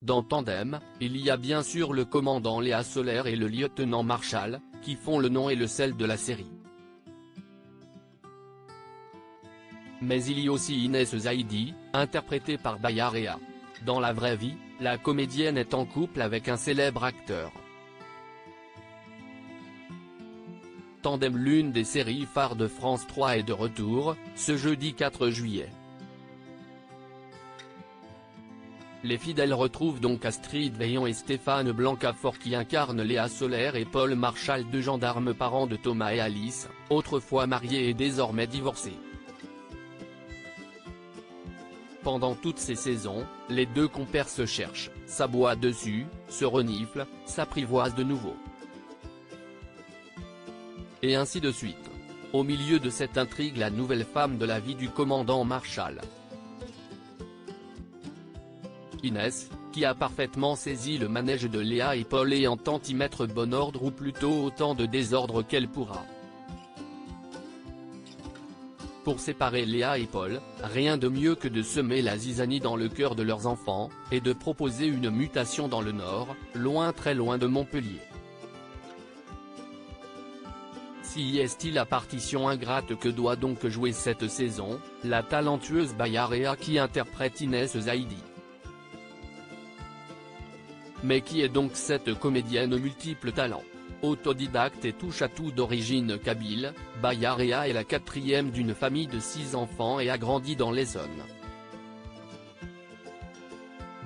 Dans Tandem, il y a bien sûr le commandant Léa Solaire et le lieutenant Marshall, qui font le nom et le sel de la série. Mais il y a aussi Inès Zaidi, interprétée par Bayarea. Dans la vraie vie, la comédienne est en couple avec un célèbre acteur. Tandem, l'une des séries phares de France 3, est de retour, ce jeudi 4 juillet. Les fidèles retrouvent donc Astrid Veillon et Stéphane Blancafort qui incarnent Léa Solaire et Paul Marshall, deux gendarmes parents de Thomas et Alice, autrefois mariés et désormais divorcés. Pendant toutes ces saisons, les deux compères se cherchent, s'aboient dessus, se reniflent, s'apprivoisent de nouveau. Et ainsi de suite. Au milieu de cette intrigue, la nouvelle femme de la vie du commandant Marshall, Inès, qui a parfaitement saisi le manège de Léa et Paul et entend y mettre bon ordre, ou plutôt autant de désordre qu'elle pourra. Pour séparer Léa et Paul, rien de mieux que de semer la zizanie dans le cœur de leurs enfants, et de proposer une mutation dans le Nord, loin, très loin de Montpellier. Si est-il la partition ingrate que doit donc jouer cette saison, la talentueuse Bayarea qui interprète Inès Zaidi. Mais qui est donc cette comédienne aux multiples talents? Autodidacte et touche-à-tout d'origine kabyle, Bayarea est la quatrième d'une famille de 6 enfants et a grandi dans l'Essonne.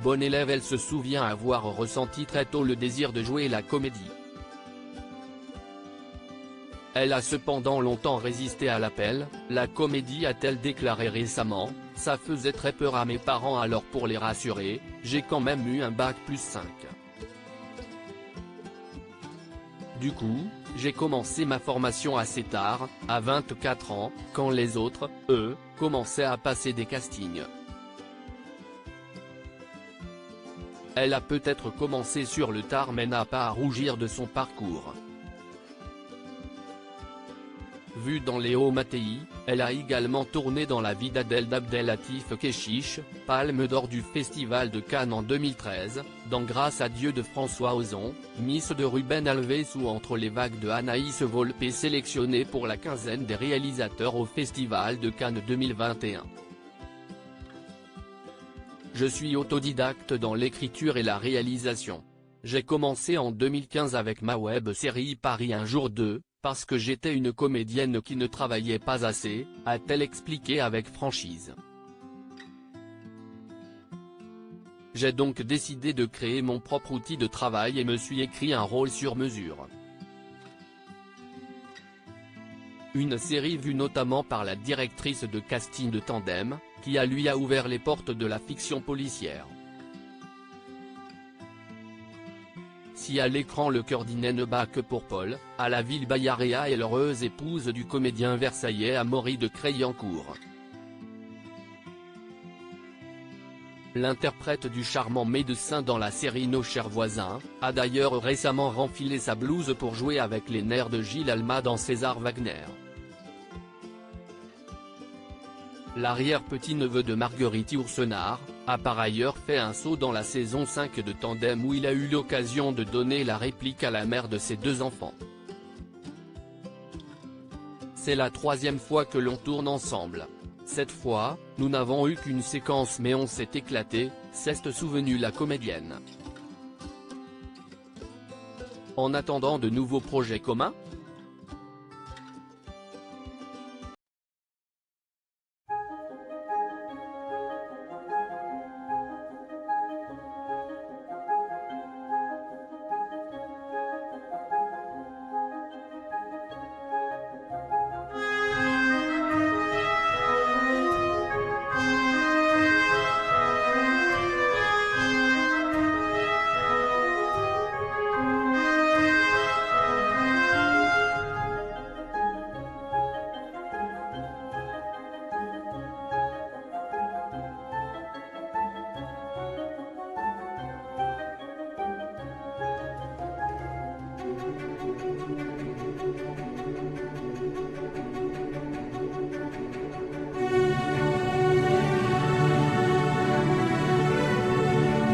Bonne élève, elle se souvient avoir ressenti très tôt le désir de jouer la comédie. Elle a cependant longtemps résisté à l'appel. La comédie, a-t-elle déclaré récemment, ça faisait très peur à mes parents, alors pour les rassurer, j'ai quand même eu un bac+5. Du coup, j'ai commencé ma formation assez tard, à 24 ans, quand les autres, eux, commençaient à passer des castings. Elle a peut-être commencé sur le tard mais n'a pas à rougir de son parcours. Vue dans Léo Mattei, elle a également tourné dans la vie d'Adel d'Abdelatif Kechiche, Palme d'or du Festival de Cannes en 2013, dans Grâce à Dieu de François Ozon, Miss de Ruben Alves ou Entre les vagues de Anaïs Volpe, sélectionnée pour la quinzaine des réalisateurs au Festival de Cannes 2021. Je suis autodidacte dans l'écriture et la réalisation. J'ai commencé en 2015 avec ma web-série Paris un jour 2, parce que j'étais une comédienne qui ne travaillait pas assez, a-t-elle expliqué avec franchise. J'ai donc décidé de créer mon propre outil de travail et me suis écrit un rôle sur mesure. Une série vue notamment par la directrice de casting de Tandem, qui lui a ouvert les portes de la fiction policière. Si à l'écran le cœur d'Inès ne bat que pour Paul, à la ville, Bayarea est l'heureuse épouse du comédien versaillais Amaury de Créancourt. L'interprète du charmant médecin dans la série Nos chers voisins, a d'ailleurs récemment renfilé sa blouse pour jouer avec les nerfs de Gilles Alma dans César Wagner. L'arrière-petit-neveu de Marguerite Yourcenar, a par ailleurs fait un saut dans la saison 5 de Tandem où il a eu l'occasion de donner la réplique à la mère de ses 2 enfants. C'est la 3e fois que l'on tourne ensemble. Cette fois, nous n'avons eu qu'une séquence mais on s'est éclaté, s'est souvenue la comédienne. En attendant de nouveaux projets communs,